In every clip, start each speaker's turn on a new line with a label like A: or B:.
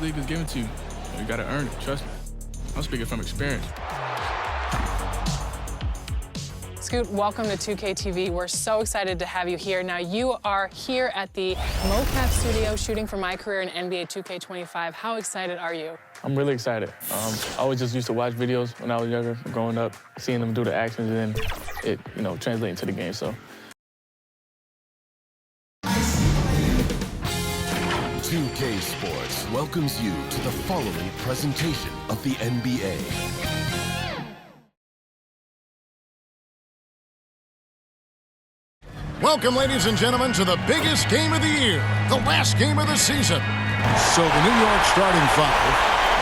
A: league is given to you. You got to earn it, trust me. I'm speaking from experience.
B: Scoot, welcome to 2K TV. We're so excited to have you here. Now, you are here at the mocap studio shooting for my career in NBA 2K25. How excited are you?
A: I'm really excited. I always just used to watch videos when I was younger, growing up, seeing them do the actions, and then it, translating to the game, so.
C: 2K Sports welcomes you to the following presentation of the NBA.
D: Welcome, ladies and gentlemen, to the biggest game of the year, the last game of the season. So the New York starting five.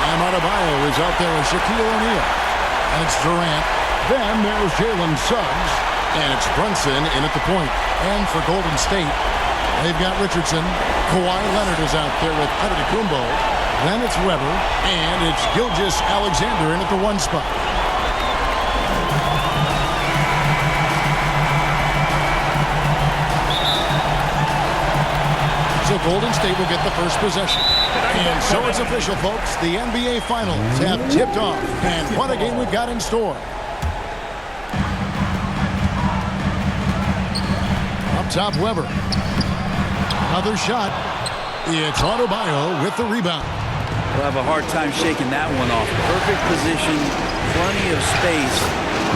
D: Bam Adebayo is out there with Shaquille O'Neal. And it's Durant. Then there's Jalen Suggs. And it's Brunson in at the point. And for Golden State, they've got Richardson. Kawhi Leonard is out there with Antetokounmpo. Then it's Weber. And it's Gilgeous-Alexander in at the one spot. So Golden State will get the first possession. And so it's official, folks. The NBA Finals have tipped off. And what a game we've got in store. Up top, Weber. Another shot. It's Adebayo with the rebound.
E: We'll have a hard time shaking that one off. Perfect position, plenty of space.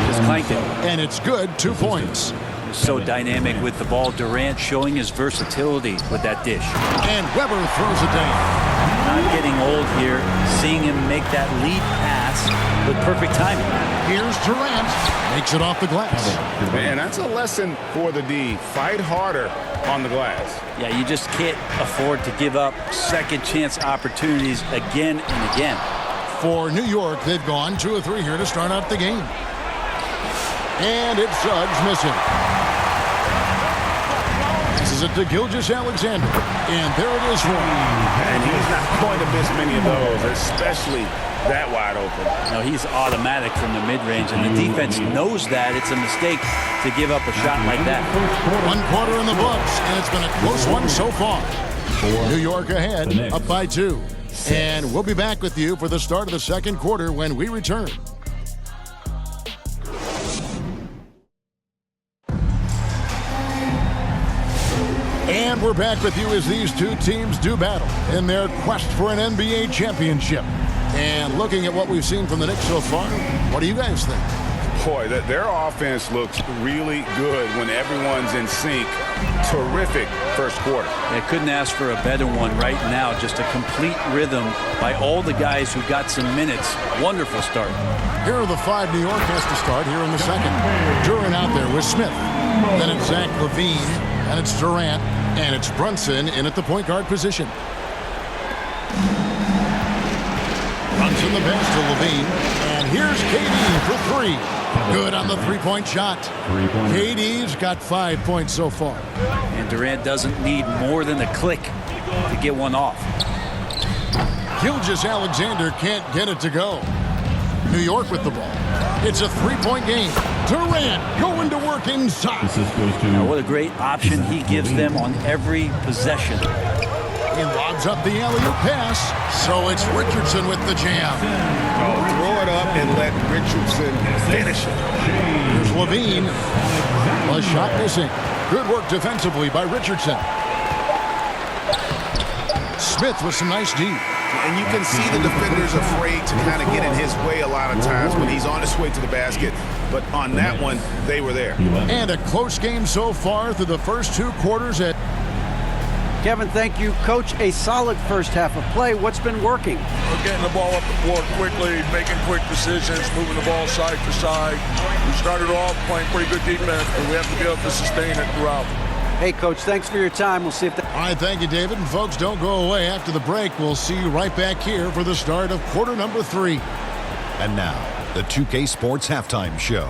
E: Just clanked it.
D: And it's good, 2 points.
E: So dynamic with the ball. Durant showing his versatility with that dish.
D: And Weber throws it down.
E: Not getting old here. Seeing him make that lead pass with perfect timing.
D: Here's Durant. Makes it off the glass.
F: Man, that's a lesson for the D. Fight harder on the glass.
E: Yeah, you just can't afford to give up second chance opportunities again and again.
D: For New York, they've gone 2 of 3 here to start out the game. And it's Suggs missing. This is it to Gilgeous-Alexander. And there it is for him.
F: And he's not going to miss many of those, especially that wide open.
E: No, he's automatic from the mid-range, and the defense knows that it's a mistake to give up a shot like that.
D: 1 quarter in the books, and it's been a close one so far. New York ahead, up by 2. And we'll be back with you for the start of the second quarter when we return. And we're back with you as these two teams do battle in their quest for an NBA championship. And looking at what we've seen from the Knicks so far, what do you guys think?
F: Boy, their offense looks really good when everyone's in sync. Terrific first quarter.
E: They couldn't ask for a better one right now. Just a complete rhythm by all the guys who got some minutes. Wonderful start.
D: Here are the 5 New York has to start here in the second. Duran out there with Smith. Then it's Zach LaVine. And it's Durant. And it's Brunson in at the point guard position. Brunson the pass to LaVine. And here's KD for 3. Good on the three-point shot. KD's got 5 points so far.
E: And Durant doesn't need more than a click to get one off.
D: Gilgeous-Alexander can't get it to go. New York with the ball. It's a 3-point game. Durant going to work inside.
E: Now, what a great option he gives them on every possession.
D: He lobs up the alley-oop pass. So it's Richardson with the jam.
F: Throw it up and let Richardson finish it.
D: Here's LaVine. A shot missing. Good work defensively by Richardson. Smith with some nice D.
F: And you can see the defenders afraid to kind of get in his way a lot of times when he's on his way to the basket. But on that one, they were there.
D: And a close game so far through the first 2 quarters.
G: Kevin, thank you. Coach, a solid first half of play. What's been working?
H: We're getting the ball up the floor quickly, making quick decisions, moving the ball side to side. We started off playing pretty good defense, but we have to be able to sustain it throughout.
G: Hey, Coach, thanks for your time. We'll see if
D: All right, thank you, David. And folks, don't go away. After the break, we'll see you right back here for the start of quarter number 3.
C: And now, the 2K Sports Halftime Show.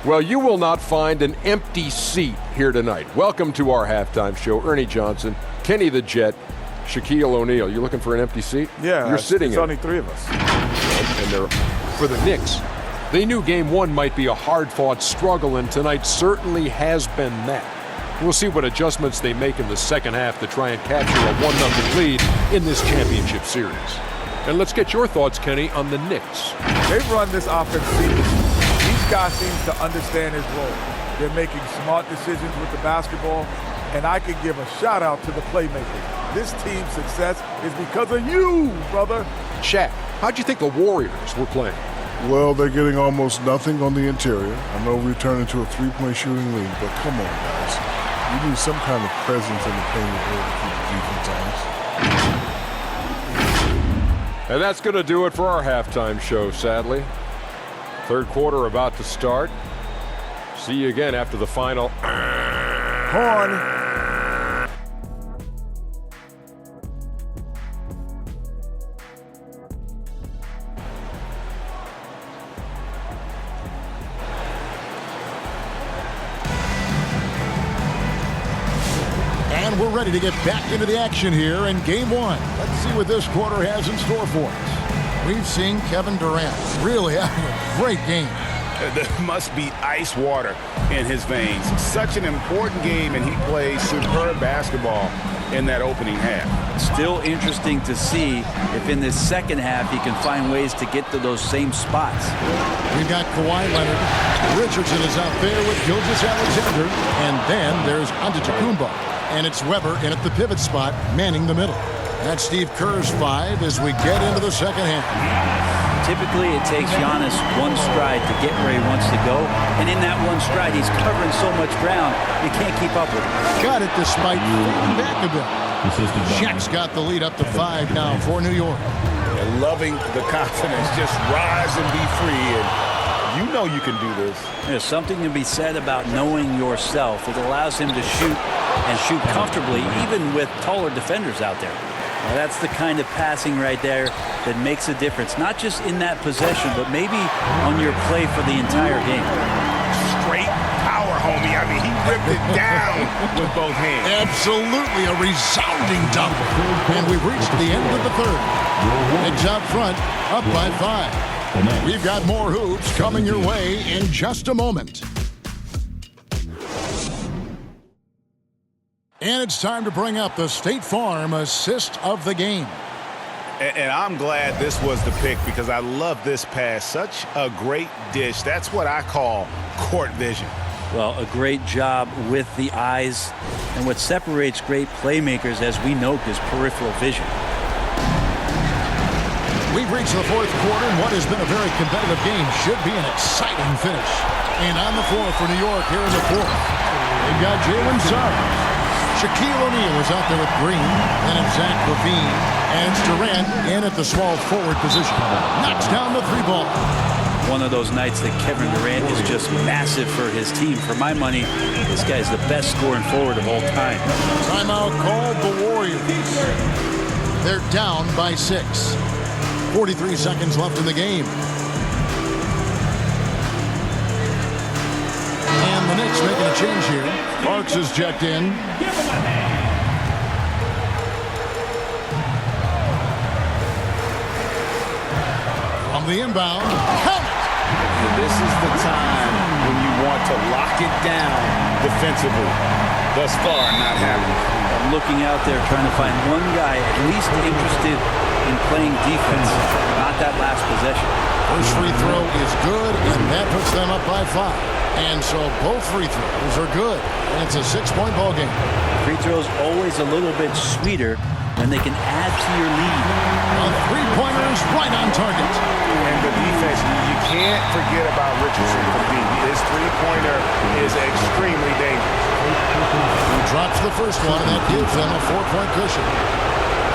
I: Well, you will not find an empty seat here tonight. Welcome to our halftime show. Ernie Johnson, Kenny the Jet, Shaquille O'Neal. You looking for an empty seat?
H: Yeah,
I: you're sitting
H: it's
I: in.
H: only 3 of us.
I: And they're for the Knicks. They knew game 1 might be a hard-fought struggle, and tonight certainly has been that. We'll see what adjustments they make in the second half to try and capture a 1-0 lead in this championship series. And let's get your thoughts, Kenny, on the Knicks.
H: They run this offense seamlessly. Each guy seems to understand his role. They're making smart decisions with the basketball, and I could give a shout out to the playmakers. This team's success is because of you, brother.
I: Shaq, how'd you think the Warriors were playing?
J: Well, they're getting almost nothing on the interior. I know we've turned into a three-point shooting league, but come on, guys. You need some kind of presence in the paint in order to keep the defense honest.
I: And that's going to do it for our halftime show, sadly. Third quarter about to start. See you again after the final.
H: Horn.
D: And we're ready to get back into the action here in game one. Let's see what this quarter has in store for us. We've seen Kevin Durant really having a great game.
F: There must be ice water in his veins. Such an important game, and he plays superb basketball in that opening half.
E: Still interesting to see if in this second half he can find ways to get to those same spots.
D: We've got Kawhi Leonard. Richardson is out there with Gilgeous-Alexander. And then there's Antetokounmpo. And it's Weber in at the pivot spot, manning the middle. That's Steve Kerr's 5 as we get into the second half.
E: Typically, it takes Giannis one stride to get where he wants to go. And in that one stride, he's covering so much ground, you can't keep up with him.
D: Got it despite falling back a bit. Shaq's got the lead up to 5 now for New York.
F: And loving the confidence, just rise and be free. And you know you can do this.
E: There's something to be said about knowing yourself. It allows him to shoot and shoot comfortably, even with taller defenders out there. Now, that's the kind of passing right there that makes a difference, not just in that possession, but maybe on your play for the entire game.
F: Straight power, homie. I mean, he ripped it down with both hands.
D: Absolutely a resounding dunk. And we've reached the end of the third. Knicks out front, up by 5. We've got more hoops coming your way in just a moment. And it's time to bring up the State Farm assist of the game.
F: And I'm glad this was the pick because I love this pass. Such a great dish. That's what I call court vision.
E: Well, a great job with the eyes. And what separates great playmakers, as we know, is peripheral vision.
D: We've reached the fourth quarter, and what has been a very competitive game should be an exciting finish. And on the floor for New York here in the fourth, they've got Jalen Suggs. Shaquille O'Neal is out there with Green, and it's Zach LaVine, and it's Durant in at the small forward position. Knocks down the 3-ball.
E: One of those nights that Kevin Durant is just massive for his team. For my money, this guy's the best scoring forward of all time.
D: Timeout called the Warriors. They're down by 6. 43 seconds left in the game. And the Knicks making a change here. Parks is checked in. From the inbound, count it!
F: This is the time when you want to lock it down defensively. Thus far, not happening.
E: I'm looking out there trying to find one guy at least interested in playing defense, not that last possession.
D: First free throw is good, and that puts them up by 5. And so both free throws are good. And it's a 6-point ball game.
E: Free throws always a little bit sweeter when they can add to your lead.
D: A three-pointer is right on target.
F: And the defense, you can't forget about Richardson from deep. His three-pointer is extremely dangerous.
D: He drops the first one, and that gives them a 4-point cushion.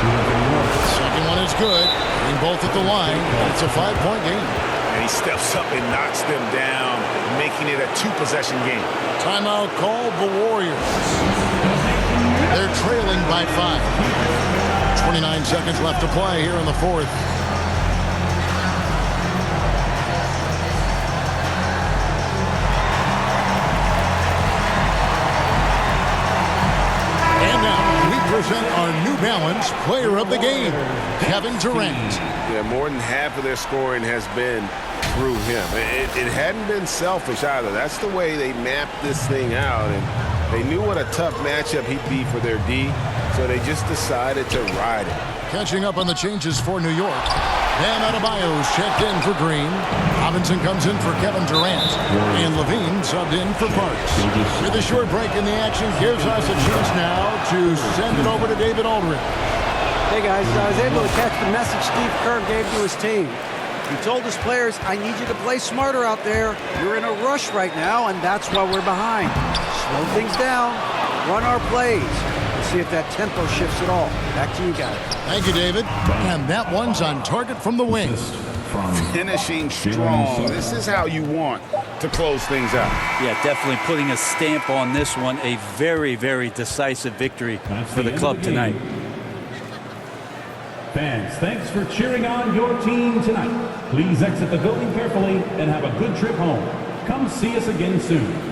D: The second one is good. Getting both at the line. It's a 5-point game.
F: And he steps up and knocks them down, making it a 2-possession game.
D: Timeout called the Warriors. They're trailing by 5. 29 seconds left to play here in the fourth. And now we present our New Balance player of the game, Kevin Durant.
F: Yeah, more than half of their scoring has been through him. It hadn't been selfish either. That's the way they mapped this thing out. And They knew what a tough matchup he'd be for their D, so they just decided to ride it.
D: Catching up on the changes for New York. Bam Adebayo's checked in for Green. Robinson comes in for Kevin Durant. And Levine subbed in for Parks. With a short break in the action gives us a chance now to send it over to David Aldridge.
G: Hey guys, I was able to catch the message Steve Kerr gave to his team. He told his players, I need you to play smarter out there. You're in a rush right now, and that's why we're behind. Slow things down, run our plays. See if that tempo shifts at all. Back to you guys.
D: Thank you, David. And that one's on target from the wing.
F: Finishing strong. This is how you want to close things out.
E: Yeah, definitely putting a stamp on this one. A very, very decisive victory for the club tonight.
K: Fans, thanks for cheering on your team tonight. Please exit the building carefully and have a good trip home. Come see us again soon.